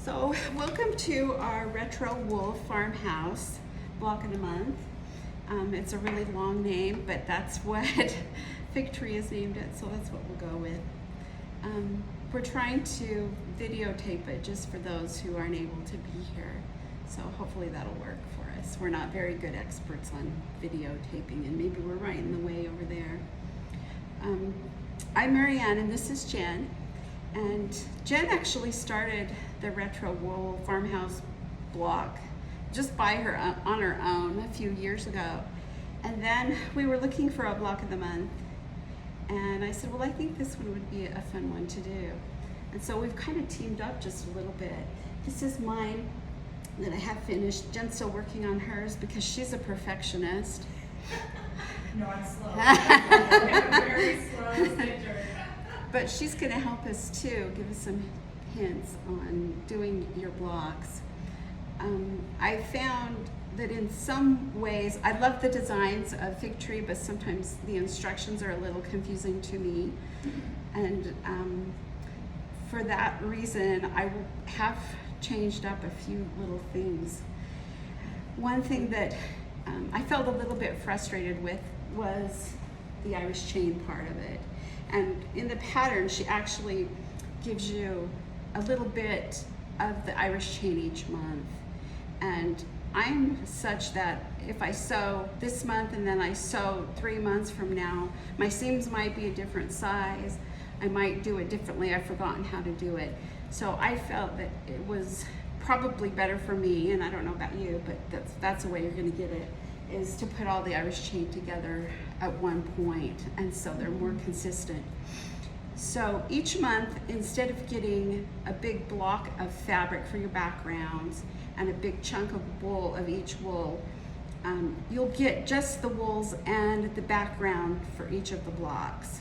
So welcome to our retro wool farmhouse block of the month. It's a really long name, but that's what Fig Tree has named it, so that's what we'll go with. We're trying to videotape it just for those who aren't able to be here, so hopefully that'll work for us. We're not very good experts on videotaping, and maybe we're right in the way over there. I'm Marianne, and this is Jen. And Jen actually started the retro wool farmhouse block just on her own a few years ago. And then we were looking for a block of the month. And I said, well, I think this one would be a fun one to do. And so we've kind of teamed up just a little bit. This is mine that I have finished. Jen's still working on hers because she's a perfectionist. No, I'm slow. I'm very slow stitcher. But she's going to help us too, give us some hints on doing your blocks. I found that in some ways, I love the designs of Fig Tree, but sometimes the instructions are a little confusing to me. And for that reason, I have changed up a few little things. One thing that I felt a little bit frustrated with was the Irish chain part of it. And in the pattern, she actually gives you a little bit of the Irish chain each month. And I'm such that if I sew this month and then I sew 3 months from now, my seams might be a different size. I might do it differently. I've forgotten how to do it. So I felt that it was probably better for me, and I don't know about you, but that's the way you're going to get it, is to put all the Irish chain together at one point, and so they're more consistent. So each month, instead of getting a big block of fabric for your backgrounds and a big chunk of wool of each wool, you'll get just the wools and the background for each of the blocks.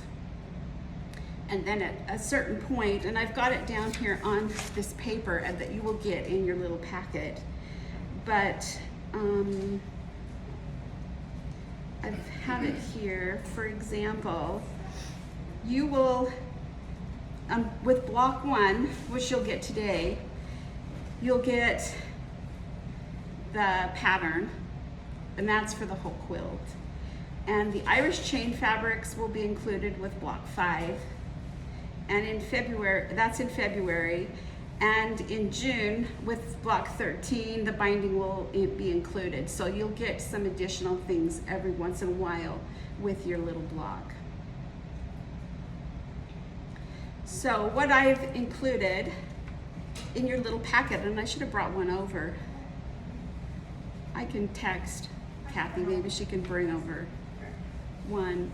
And then at a certain point, and I've got it down here on this paper that you will get in your little packet, but I have it here. For example, you will, with block 1, which you'll get today, you'll get the pattern, and that's for the whole quilt. And the Irish chain fabrics will be included with block 5. And in February, that's in February. And in June, with block 13, the binding will be included. So you'll get some additional things every once in a while with your little block. So what I've included in your little packet, and I should have brought one over. I can text Kathy, maybe she can bring over one.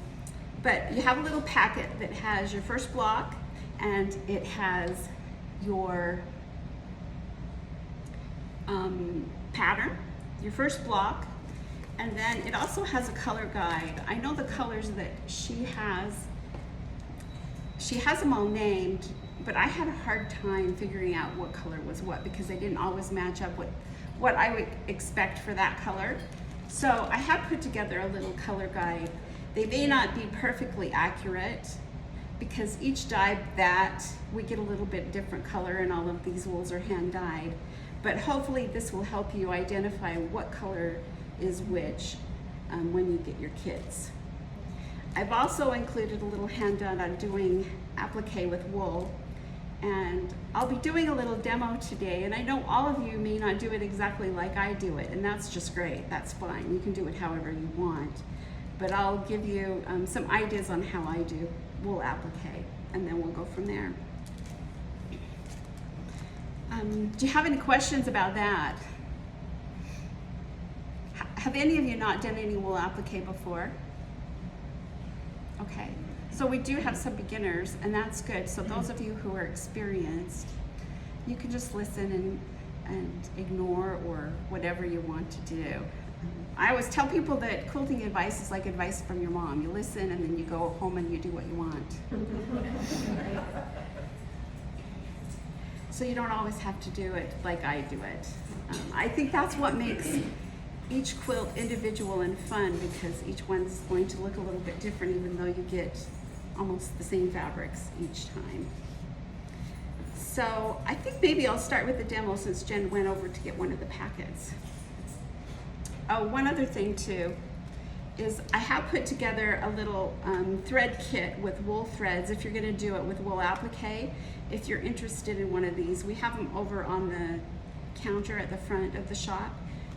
But you have a little packet that has your first block, and it has your pattern, your first block, and then it also has a color guide. I know the colors that she has them all named, but I had a hard time figuring out what color was what because they didn't always match up with what I would expect for that color. So I have put together a little color guide. They may not be perfectly accurate because each dye that we get a little bit different color, and all of these wools are hand dyed. But hopefully this will help you identify what color is which when you get your kits. I've also included a little handout on doing applique with wool, and I'll be doing a little demo today, and I know all of you may not do it exactly like I do it, and that's just great, that's fine. You can do it however you want. But I'll give you some ideas on how I do wool applique, and then we'll go from there. Do you have any questions about that? Have any of you not done any wool applique before? Okay, so we do have some beginners, and that's good. So those of you who are experienced, you can just listen and ignore or whatever you want to do. I always tell people that quilting advice is like advice from your mom. You listen and then you go home and you do what you want. So you don't always have to do it like I do it. I think that's what makes each quilt individual and fun, because each one's going to look a little bit different even though you get almost the same fabrics each time. So I think maybe I'll start with the demo since Jen went over to get one of the packets. Oh, one other thing too is I have put together a little thread kit with wool threads if you're going to do it with wool applique. If you're interested in one of these, we have them over on the counter at the front of the shop.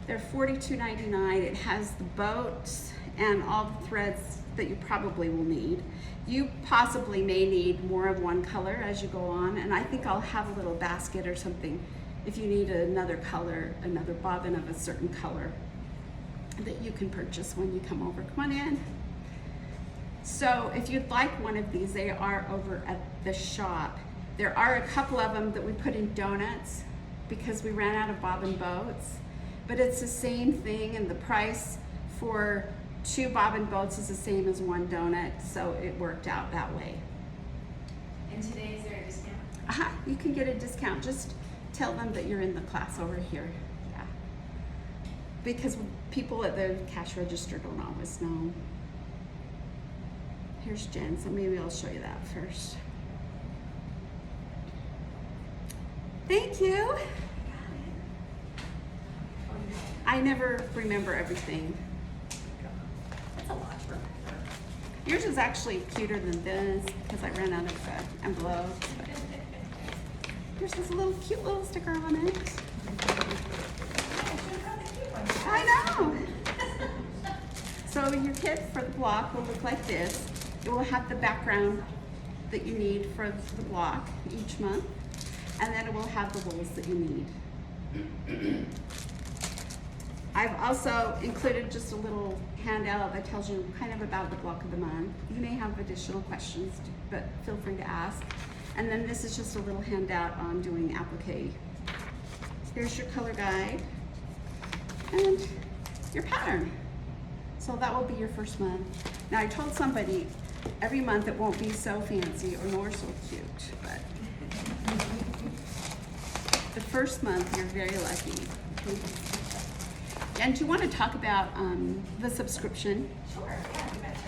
They're $42.99. It has the boats and all the threads that you probably will need. You possibly may need more of one color as you go on, and I think I'll have a little basket or something if you need another color, another bobbin of a certain color that you can purchase when you come over. Come on in. So if you'd like one of these, they are over at the shop. There are a couple of them that we put in donuts because we ran out of bobbin boats, but it's the same thing, and the price for 2 bobbin boats is the same as 1 donut, so it worked out that way. And today, is there a discount? You can get a discount. Just tell them that you're in the class over here. Yeah. Because people at the cash register don't always know. Here's Jen, so maybe I'll show you that first. Thank you. I never remember everything. That's a lot for her. Yours is actually cuter than this because I ran out of envelopes. But yours has a little cute little sticker on it. I know. So your kit for the block will look like this. It will have the background that you need for the block each month, and then it will have the wools that you need. I've also included just a little handout that tells you kind of about the block of the month. You may have additional questions, but feel free to ask. And then this is just a little handout on doing applique. Here's your color guide and your pattern. So that will be your first month. Now I told somebody every month it won't be so fancy or nor so cute, but the first month you're very lucky. And do you want to talk about the subscription? Sure, yeah, you betcha.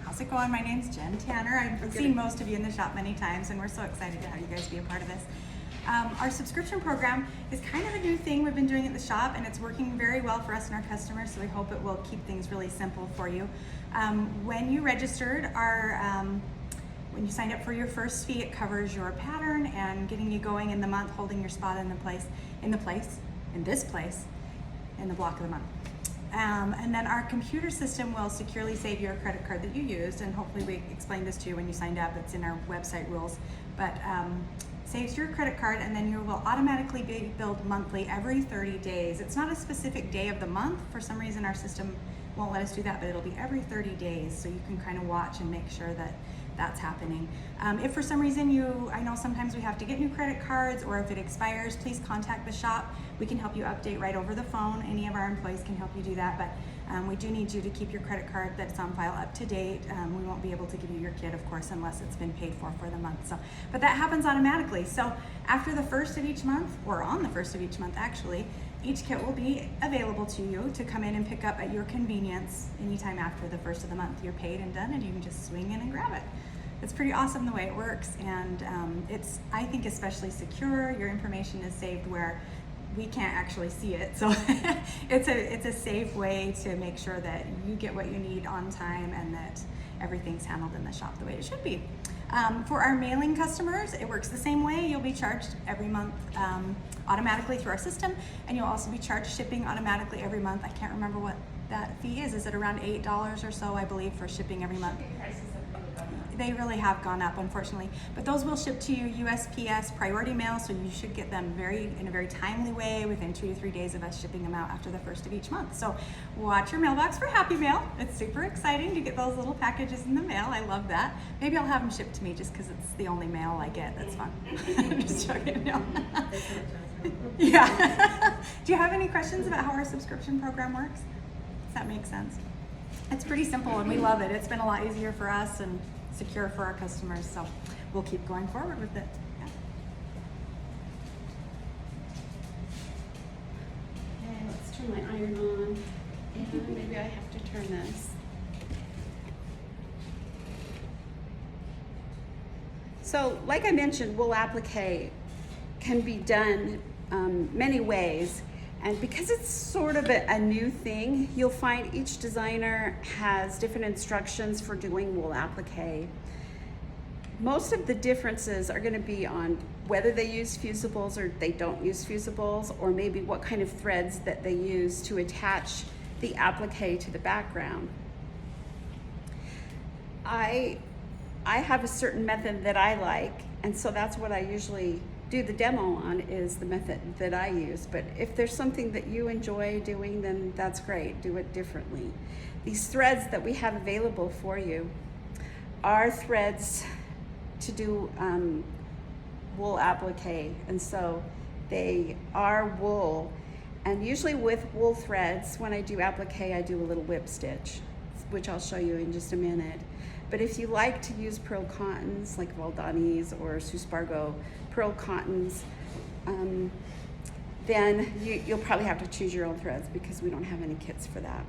How's it going? My name's Jen Tanner. I've seen most of you in the shop many times, and we're so excited to have you guys be a part of this. Our subscription program is kind of a new thing we've been doing at the shop, and it's working very well for us and our customers, so we hope it will keep things really simple for you. When you registered, when you signed up for your first fee, it covers your pattern and getting you going in the month, holding your spot in this place, in the block of the month. And then our computer system will securely save your credit card that you used, and hopefully we explained this to you when you signed up. It's in our website rules, but saves your credit card, and then you will automatically be billed monthly every 30 days. It's not a specific day of the month. For some reason our system won't let us do that, but it'll be every 30 days, so you can kind of watch and make sure that that's happening. If for some reason I know sometimes we have to get new credit cards, or if it expires, please contact the shop. We can help you update right over the phone. Any of our employees can help you do that, but we do need you to keep your credit card that's on file up to date. We won't be able to give you your kit, of course, unless it's been paid for the month. So, but that happens automatically. So after the first of each month, or on the first of each month actually, each kit will be available to you to come in and pick up at your convenience anytime after the first of the month. You're paid and done, and you can just swing in and grab it. It's pretty awesome the way it works, and it's, I think, especially secure. Your information is saved where we can't actually see it, so it's a safe way to make sure that you get what you need on time and that everything's handled in the shop the way it should be. For our mailing customers, it works the same way. You'll be charged every month automatically through our system, and you'll also be charged shipping automatically every month. I can't remember what that fee is. Is it around $8 or so, I believe, for shipping every month? Prices have really gone up. They really have gone up, unfortunately, but those will ship to you USPS priority mail, so you should get them in a very timely way within 2 to 3 days of us shipping them out after the first of each month. So watch your mailbox for Happy Mail. It's super exciting to get those little packages in the mail. I love that. Maybe I'll have them shipped to me just because it's the only mail I get. That's fun. Just joking. No. Yeah. Do you have any questions about how our subscription program works? Does that make sense? It's pretty simple, and we love it. It's been a lot easier for us and secure for our customers, so we'll keep going forward with it. Yeah. Okay, let's turn my iron on. And maybe I have to turn this. So like I mentioned, wool applique can be done many ways. And because it's sort of a new thing, you'll find each designer has different instructions for doing wool applique. Most of the differences are going to be on whether they use fusibles or they don't use fusibles, or maybe what kind of threads that they use to attach the applique to the background. I have a certain method that I like, and so that's what I usually do the demo on, is the method that I use. But if there's something that you enjoy doing, then that's great, do it differently. These threads that we have available for you are threads to do wool applique, and so they are wool. And usually with wool threads, when I do applique, I do a little whip stitch, which I'll show you in just a minute. But if you like to use pearl cottons like Valdanis or Suspargo pearl cottons, then you'll probably have to choose your own threads, because we don't have any kits for that.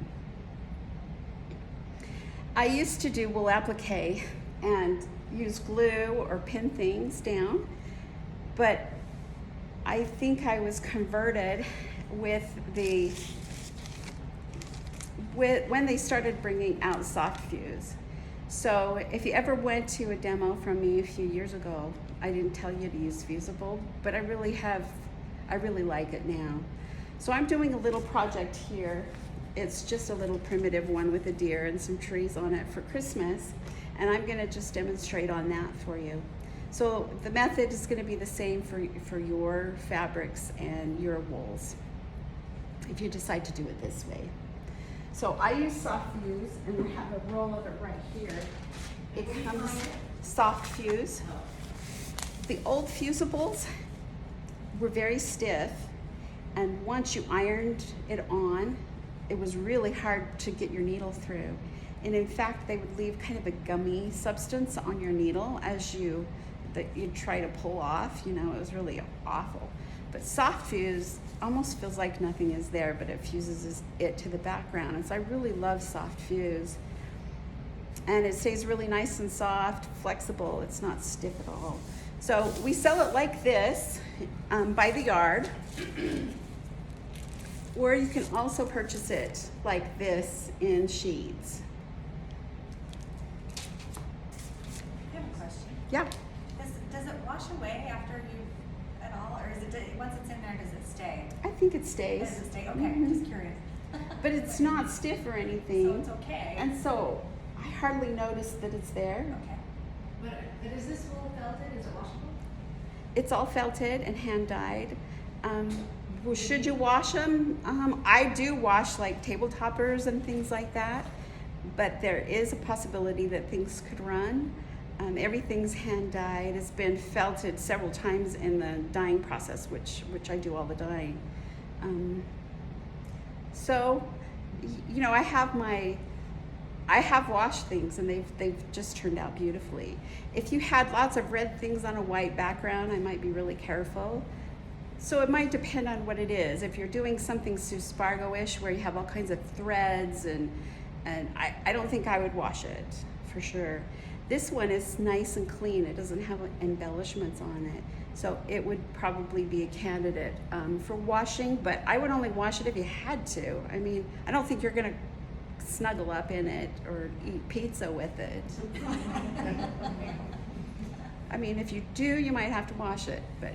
I used to do wool applique and use glue or pin things down, but I think I was converted when they started bringing out soft fuse. So if you ever went to a demo from me a few years ago, I didn't tell you to use fusible, but I really like it now. So I'm doing a little project here. It's just a little primitive one with a deer and some trees on it for Christmas, and I'm gonna just demonstrate on that for you. So the method is gonna be the same for your fabrics and your wools, if you decide to do it this way. So I use soft fuse, and we have a roll of it right here. It comes soft fuse. The old fusibles were very stiff, and once you ironed it on, it was really hard to get your needle through. And in fact, they would leave kind of a gummy substance on your needle that you'd try to pull off. You know, it was really awful. But soft fuse almost feels like nothing is there, but it fuses it to the background. And so I really love soft fuse. And it stays really nice and soft, flexible. It's not stiff at all. So we sell it like this by the yard. Or you can also purchase it like this in sheets. I have a question. Yeah. Does it wash away after you at all, or is it once it's in there, does it stay? I think it stays. Does it stay? Okay, Mhm. just curious. But it's not stiff or anything. So it's okay. And so I hardly notice that it's there. Okay. But is this wool felted? Is it washable? It's all felted and hand dyed. Well, should you wash them? I do wash like table toppers and things like that, but there is a possibility that things could run. Everything's hand dyed. It's been felted several times in the dyeing process, which I do all the dyeing. So, you know, I have washed things, and they've just turned out beautifully. If you had lots of red things on a white background, I might be really careful. So it might depend on what it is. If you're doing something Suspargo-ish where you have all kinds of threads, and I don't think I would wash it, for sure. This one is nice and clean. It doesn't have embellishments on it. So it would probably be a candidate for washing, but I would only wash it if you had to. I mean, I don't think you're gonna snuggle up in it or eat pizza with it. I mean, if you do, you might have to wash it, but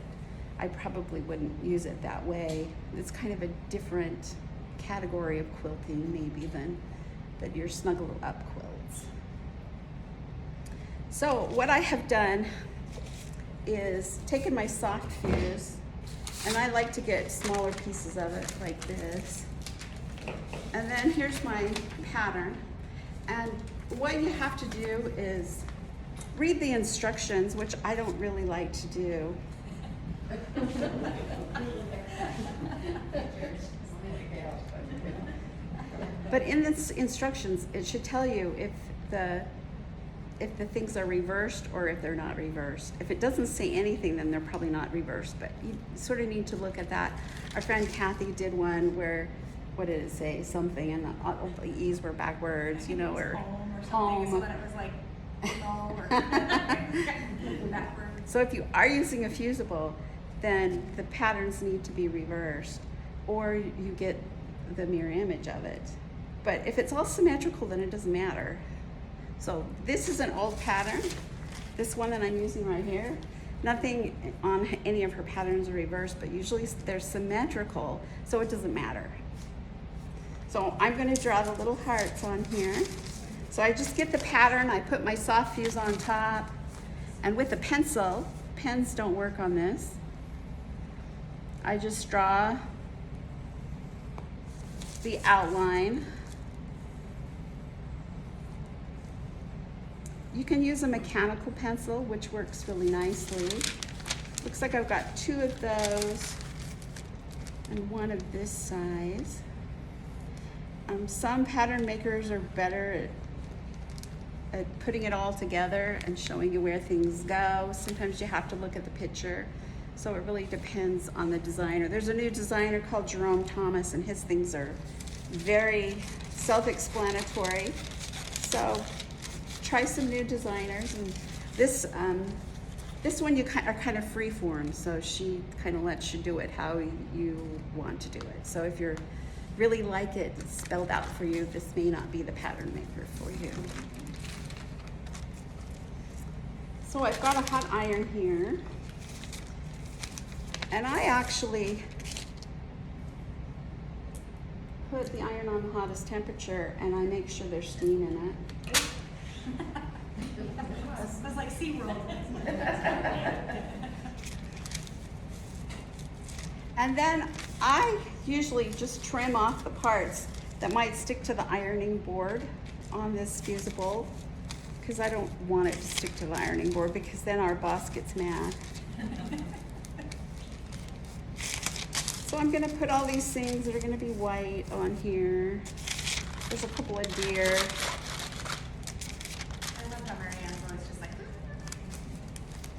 I probably wouldn't use it that way. It's kind of a different category of quilting maybe than your snuggle up quilts. So what I have done is taken my soft fuse, and I like to get smaller pieces of it like this. And then here's my pattern. And what you have to do is read the instructions, which I don't really like to do. But in the instructions, it should tell you if the things are reversed or if they're not reversed. If it doesn't say anything, then they're probably not reversed, but you sort of need to look at that. Our friend Kathy did one where, what did it say? Something, and all the E's were backwards, you know, or home or something, so then it was like, no, or backwards. So if you are using a fusible, then the patterns need to be reversed, or you get the mirror image of it. But if it's all symmetrical, then it doesn't matter. So this is an old pattern. This one that I'm using right here, nothing on any of her patterns are reversed, but usually they're symmetrical, so it doesn't matter. So I'm going to draw the little hearts on here. So I just get the pattern, I put my soft fuse on top, and with a pencil, pens don't work on this, I just draw the outline. You can use a mechanical pencil, which works really nicely. Looks like I've got 2 of those and 1 of this size. Some pattern makers are better at putting it all together and showing you where things go. Sometimes you have to look at the picture. So it really depends on the designer. There's a new designer called Jerome Thomas, and his things are very self-explanatory. So try some new designers. And this one you are kind of free form, so she kind of lets you do it how you want to do it. So if you're really like it spelled out for you, this may not be the pattern maker for you. So I've got a hot iron here, and I actually put the iron on the hottest temperature, and I make sure there's steam in it. That's like SeaWorld. And then I usually just trim off the parts that might stick to the ironing board on this fusible, because I don't want it to stick to the ironing board, because then our boss gets mad. So I'm going to put all these things that are going to be white on here. There's a couple of deer. I love how Marianne's always just like,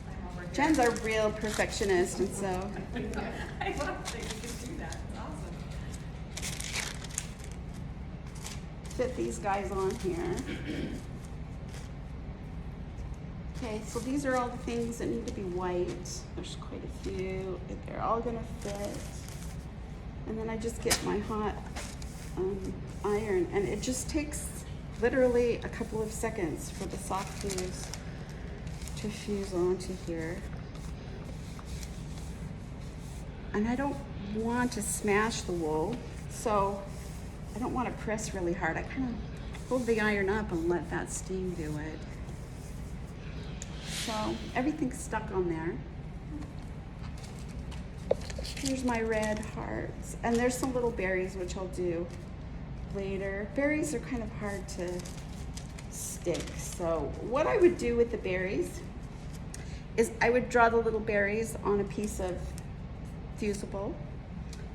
I'm over here. Jen's a real perfectionist, and so I love that you can do that. It's awesome. fit these guys on here. Okay, so these are all the things that need to be white. There's quite a few. They're all gonna fit. And then I just get my hot iron, and it just takes literally a couple of seconds for the soft fuse to fuse onto here. And I don't want to smash the wool, so I don't want to press really hard. I kind of hold the iron up and let that steam do it. So everything's stuck on there. Here's my red hearts. And there's some little berries, which I'll do later. Berries are kind of hard to stick. So what I would do with the berries is I would draw the little berries on a piece of fusible.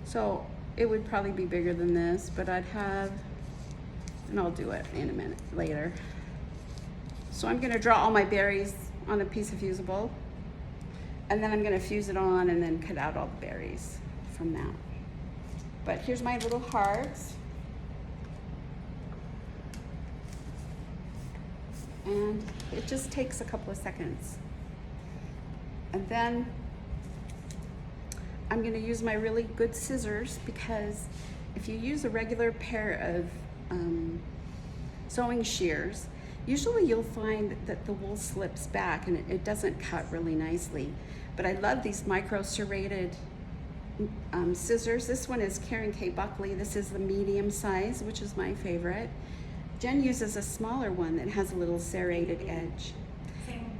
So it would probably be bigger than this, but I'd have, and I'll do it in a minute later. So I'm gonna draw all my berries on a piece of fusible, and then I'm gonna fuse it on and then cut out all the berries from that. But here's my little hearts. And it just takes a couple of seconds. And then I'm gonna use my really good scissors, because if you use a regular pair of sewing shears, usually you'll find that the wool slips back and it doesn't cut really nicely. But I love these micro serrated scissors. This one is Karen K. Buckley. This is the medium size, which is my favorite. Jen uses a smaller one that has a little serrated edge. Same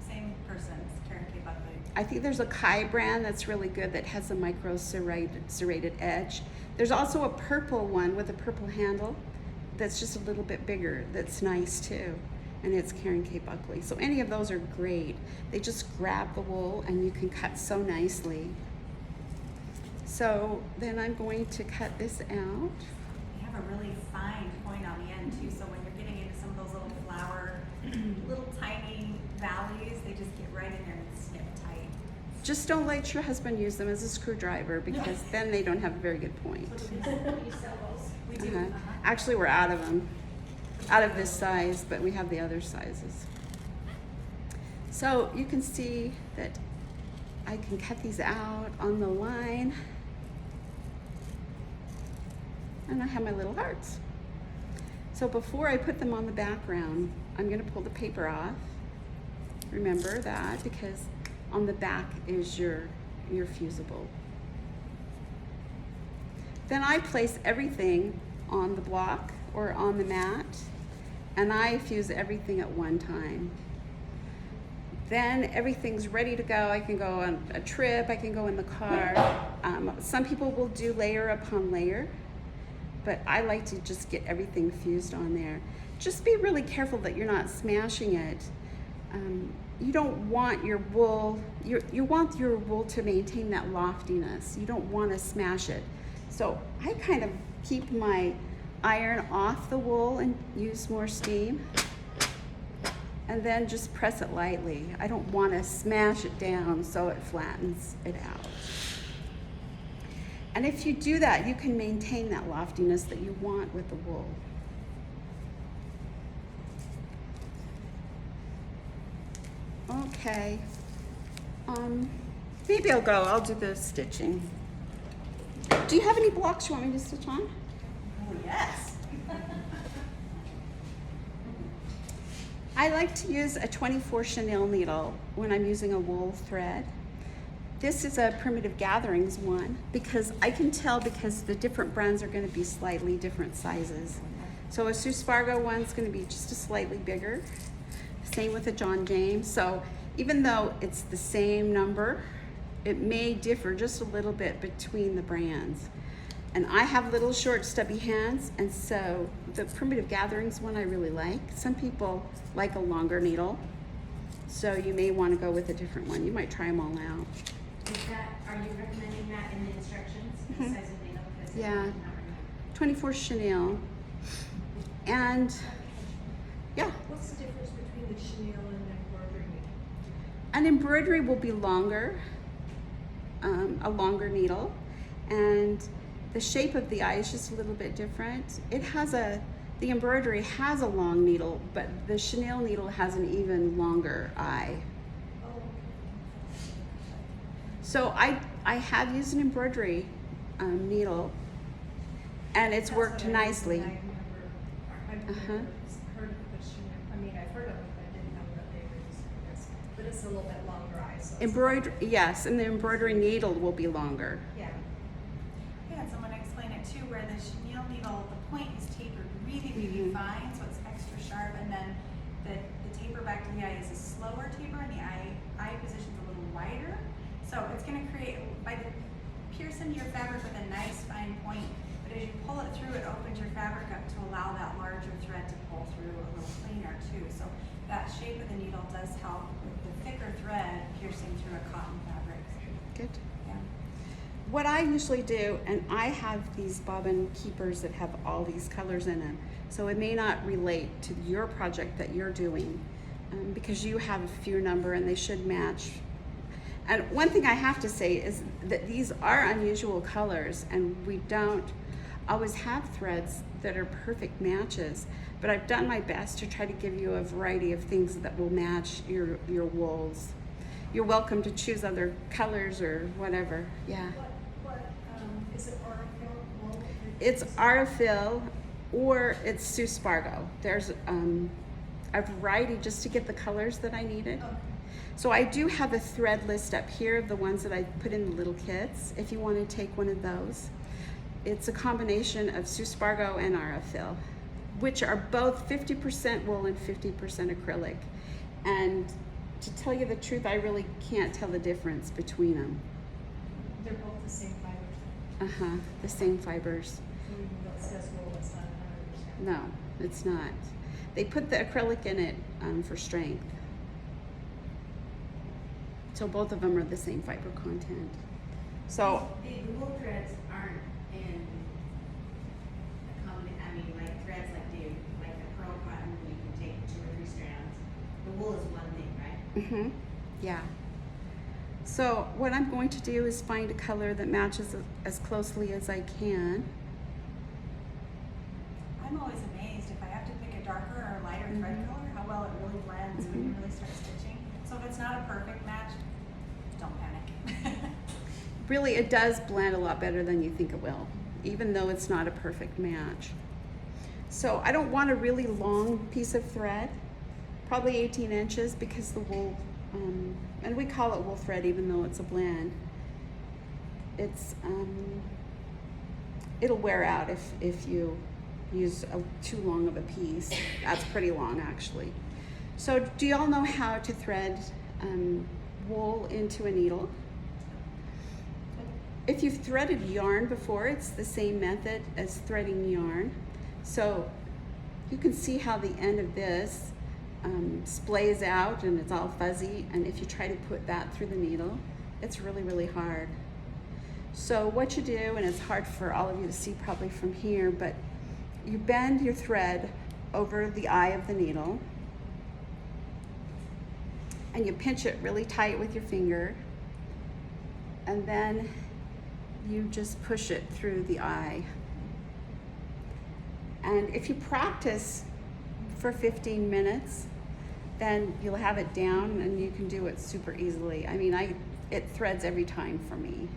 person, it's Karen K. Buckley. I think there's a Kai brand that's really good that has a micro serrated edge. There's also a purple one with a purple handle that's just a little bit bigger, that's nice too. And it's Karen K. Buckley. So any of those are great. They just grab the wool and you can cut so nicely. So then I'm going to cut this out. They have a really fine point on the end too, so when you're getting into some of those little flower, little tiny valleys, they just get right in there and snip tight. Just don't let your husband use them as a screwdriver, because then they don't have a very good point. We do. Actually, we're out of them. Out of this size, but we have the other sizes. So you can see that I can cut these out on the line. And I have my little hearts. So before I put them on the background, I'm gonna pull the paper off. Remember that, because on the back is your fusible. Then I place everything on the block or on the mat, and I fuse everything at one time. Then everything's ready to go. I can go on a trip, I can go in the car. Some people will do layer upon layer, but I like to just get everything fused on there. Just be really careful that you're not smashing it. You don't want your wool, you want your wool to maintain that loftiness. You don't want to smash it. So I kind of keep my iron off the wool and use more steam. And then just press it lightly. I don't want to smash it down so it flattens it out. And if you do that, you can maintain that loftiness that you want with the wool. Okay, maybe I'll do the stitching. Do you have any blocks you want me to stitch on? Oh, yes. I like to use a 24 chenille needle when I'm using a wool thread. This is a Primitive Gatherings one because I can tell because the different brands are going to be slightly different sizes. So a Sue Spargo one's going to be just a slightly bigger. Same with a John James. So even though it's the same number, it may differ just a little bit between the brands. And I have little short stubby hands, and so the Primitive Gatherings one I really like. Some people like a longer needle, so you may want to go with a different one. You might try them all out. Are you recommending that in the instructions, the size of needle? Because Yeah. not really- 24 chenille. And yeah, What's the difference between the chenille and the embroidery needle? an embroidery will be longer, a longer needle, and the shape of the eye is just a little bit different. The embroidery has a long needle, but the chenille needle has an even longer eye. Oh, So I have used an embroidery needle, and it's worked nicely. I've never Uh-huh. heard of the chenille. I mean, I've heard of it, but I didn't know that they were using this. But it's a little bit longer eye, so. Embroidery, yes, and the embroidery needle will be longer. Yeah. Yeah, and someone explained it too, where the chenille needle, the point is tapered really, really fine, so it's extra sharp, and then the taper back to the eye is a slower taper, and the eye position's a little wider. So it's gonna create, pierce into your fabric with a nice fine point, but as you pull it through, it opens your fabric up to allow that larger thread to pull through a little cleaner too. So that shape of the needle does help with the thicker thread piercing through a cotton fabric. Good. Yeah. What I usually do, and I have these bobbin keepers that have all these colors in them, so it may not relate to your project that you're doing, because you have a few number and they should match. And one thing I have to say is that these are unusual colors, and we don't always have threads that are perfect matches, but I've done my best to try to give you a variety of things that will match your wools. You're welcome to choose other colors or whatever. Yeah. Is it Aurifil wool? It's Aurifil or it's Sue Spargo. There's a variety just to get the colors that I needed. Okay. So I do have a thread list up here of the ones that I put in the little kits if you want to take one of those. It's a combination of Sue Spargo and Aurifil, which are both 50% wool and 50% acrylic. And to tell you the truth, I really can't tell the difference between them. They're both the same fibers. The same fibers. So even though it says wool, it's not 100%. No, it's not. They put the acrylic in it for strength. So both of them are the same fiber content. So The wool threads aren't in a combination, I mean, like threads like the pearl cotton, you can take 2 or 3 strands. The wool is one thing, right? yeah. So what I'm going to do is find a color that matches as closely as I can. I'm always amazed if I have to pick a darker or lighter thread color, how well it really blends when you really start stitching. So if it's not a perfect match, don't panic. really it does blend a lot better than you think it will, even though it's not a perfect match. So I don't want a really long piece of thread, probably 18 inches, because the wool, and we call it wool thread even though it's a blend. It'll wear out if you use too long of a piece. That's pretty long actually. So do y'all know how to thread wool into a needle? If you've threaded yarn before, it's the same method as threading yarn. So you can see how the end of this splays out and it's all fuzzy, and if you try to put that through the needle, it's really, really hard. So what you do, and it's hard for all of you to see probably from here, but you bend your thread over the eye of the needle and you pinch it really tight with your finger, and then you just push it through the eye. And if you practice for 15 minutes, then you'll have it down and you can do it super easily. I mean, it threads every time for me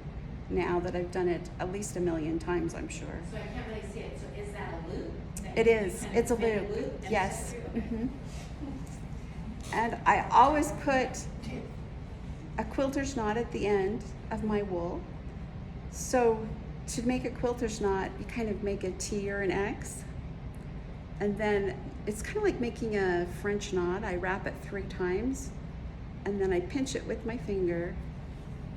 now that I've done it at least 1 million times, I'm sure. So I can't really see it. So is that a loop? It is. It's a loop. And Yes. it's a loop? And I always put a quilter's knot at the end of my wool. So to make a quilter's knot, you kind of make a T or an X. And then it's kind of like making a French knot. I wrap it 3 times and then I pinch it with my finger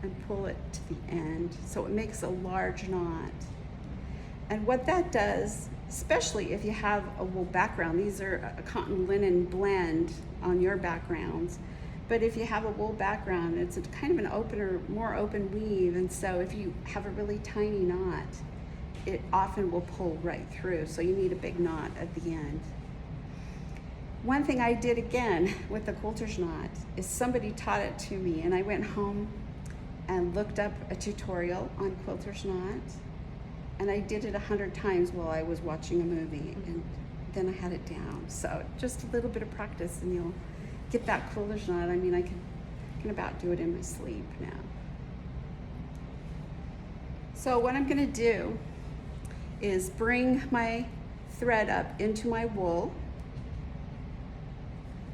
and pull it to the end. So it makes a large knot. And what that does, especially if you have a wool background, these are a cotton linen blend on your backgrounds, but if you have a wool background, it's a kind of an opener, more open weave, and so if you have a really tiny knot, it often will pull right through, so you need a big knot at the end. One thing I did again with the quilter's knot is somebody taught it to me, and I went home and looked up a tutorial on quilter's knot, and I did it 100 times while I was watching a movie, and then I had it down. So just a little bit of practice and you'll get that quilter's knot. I mean, I can about do it in my sleep now. So what I'm gonna do is bring my thread up into my wool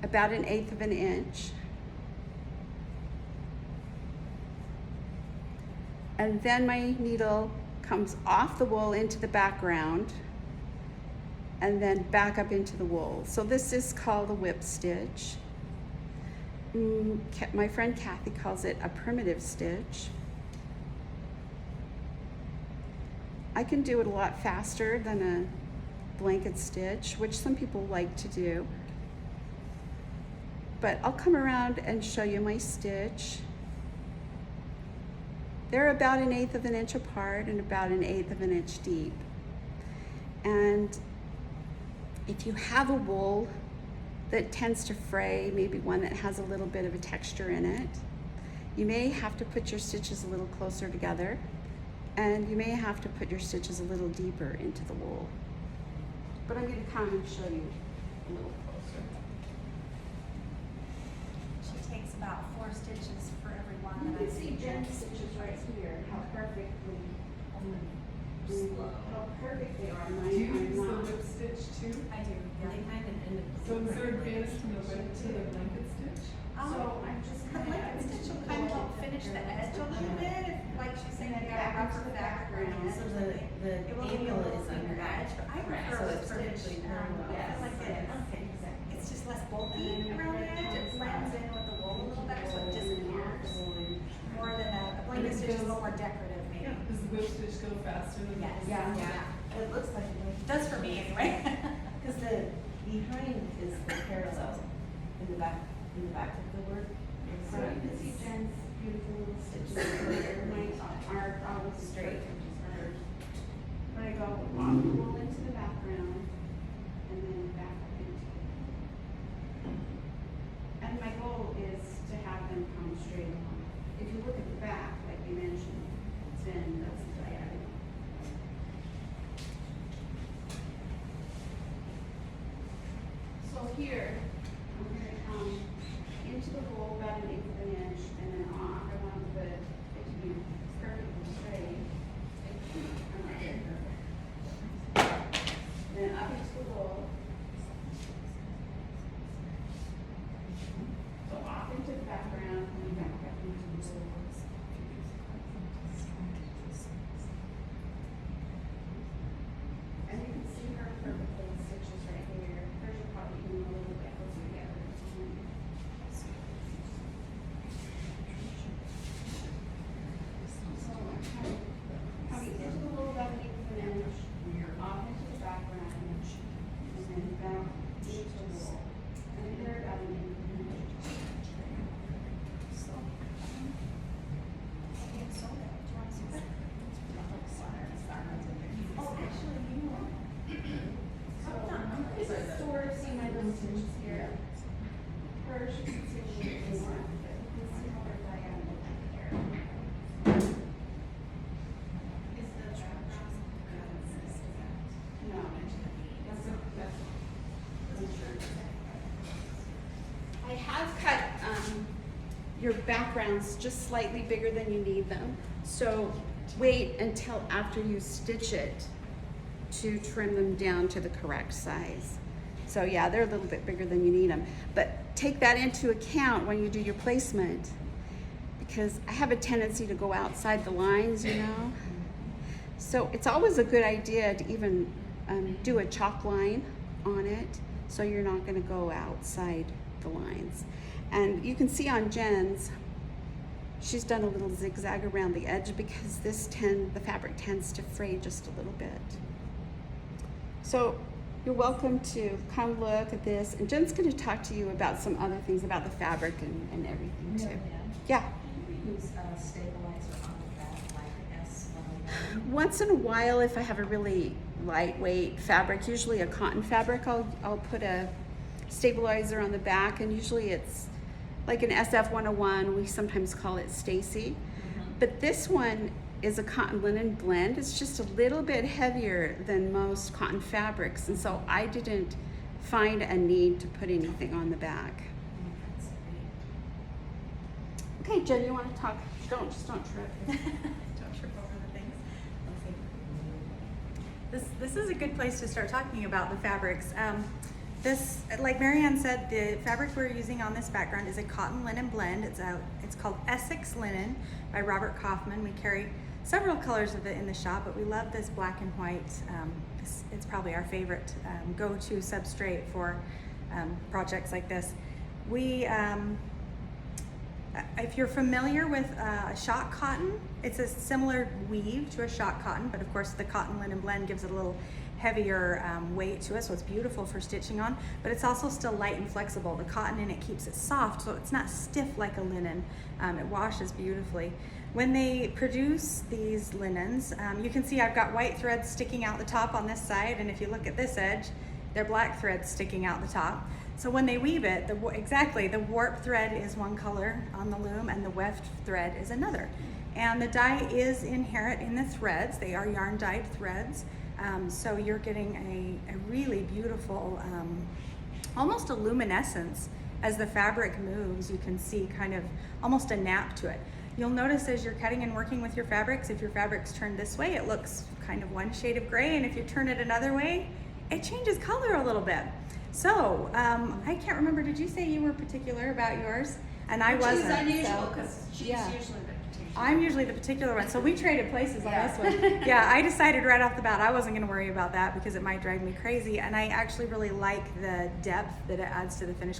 about 1/8 of an inch. And then my needle comes off the wool into the background and then back up into the wool. So this is called a whip stitch. My friend Kathy calls it a primitive stitch. I can do it a lot faster than a blanket stitch, which some people like to do. But I'll come around and show you my stitch. They're about 1/8 of an inch apart and about 1/8 of an inch deep. And if you have a wool that tends to fray, maybe one that has a little bit of a texture in it, you may have to put your stitches a little closer together, and you may have to put your stitches a little deeper into the wool. But I'm going to come and show you a little closer. She takes about 4 stitches for every one You that can I see Jen's stitches right here, how perfectly they are. Do you use the whip stitch too? I do. And they kind of end up. So is there advantage from the whip to the blanket stitch? So I'm just The blanket stitch will kind of help finish the edge a little bit, if, like she's saying, you got a rougher background. So the It will give you a angle little is under thicker edge, but I prefer so whip it's stitch. perfectly parallel. Yeah, like this. Okay, exactly. It's just less bulky around the edge, it blends in with the wool a little better, so it disappears. More than a blanket stitch is a little more decorative, maybe. Does the whip stitch go faster than Yes. the Yeah. It looks like it. Does for me anyway. Because the behind is the parallel in the back of the work. So you can see Jen's beautiful little stitches there. Mine are always straight, which is hers. But I go off the wool into the background and then back up into it. And my goal is to have them come straight along. If you look at the back, like you mentioned, then that's the diagonal. So here, I'm going to come into the wool your backgrounds just slightly bigger than you need them. So wait until after you stitch it to trim them down to the correct size. So yeah, they're a little bit bigger than you need them. But take that into account when you do your placement, because I have a tendency to go outside the lines, you know? So it's always a good idea to even do a chalk line on it, so you're not gonna go outside the lines. And you can see on Jen's, she's done a little zigzag around the edge because the fabric tends to fray just a little bit. So you're welcome to come look at this, and Jen's gonna talk to you about some other things about the fabric and everything too. Yeah. We use a stabilizer on the back, like S1. Once in a while, if I have a really lightweight fabric, usually a cotton fabric, I'll put a stabilizer on the back, and usually it's like an SF 101, we sometimes call it Stacy. But this one is a cotton linen blend. It's just a little bit heavier than most cotton fabrics, and so I didn't find a need to put anything on the back. Okay, Jen, you want to talk? Don't trip. Don't trip over the things. Let's see. This is a good place to start talking about the fabrics. This, like Marianne said, the fabric we're using on this background is a cotton linen blend. It's called Essex Linen by Robert Kaufman. We carry several colors of it in the shop, but we love this black and white. It's probably our favorite go-to substrate for projects like this. If you're familiar with shot cotton, it's a similar weave to a shot cotton, but of course the cotton linen blend gives it a little heavier weight to it, so it's beautiful for stitching on, but it's also still light and flexible. The cotton in it keeps it soft, so it's not stiff like a linen. It washes beautifully. When they produce these linens, you can see I've got white threads sticking out the top on this side, and if you look at this edge, they're black threads sticking out the top. So when they weave it, the warp thread is one color on the loom and the weft thread is another. And the dye is inherent in the threads. They are yarn dyed threads. So you're getting a really beautiful, almost a luminescence as the fabric moves. You can see kind of almost a nap to it. You'll notice as you're cutting and working with your fabrics, if your fabric's turned this way, it looks kind of one shade of gray, and if you turn it another way, it changes color a little bit. So, I can't remember, did you say you were particular about yours? And I wasn't. She's unusual, so- because she's yeah. usually the particular. I'm usually the particular one, so we traded places on Yeah. this one. Yeah, I decided right off the bat I wasn't gonna worry about that because it might drive me crazy, and I actually really like the depth that it adds to the finished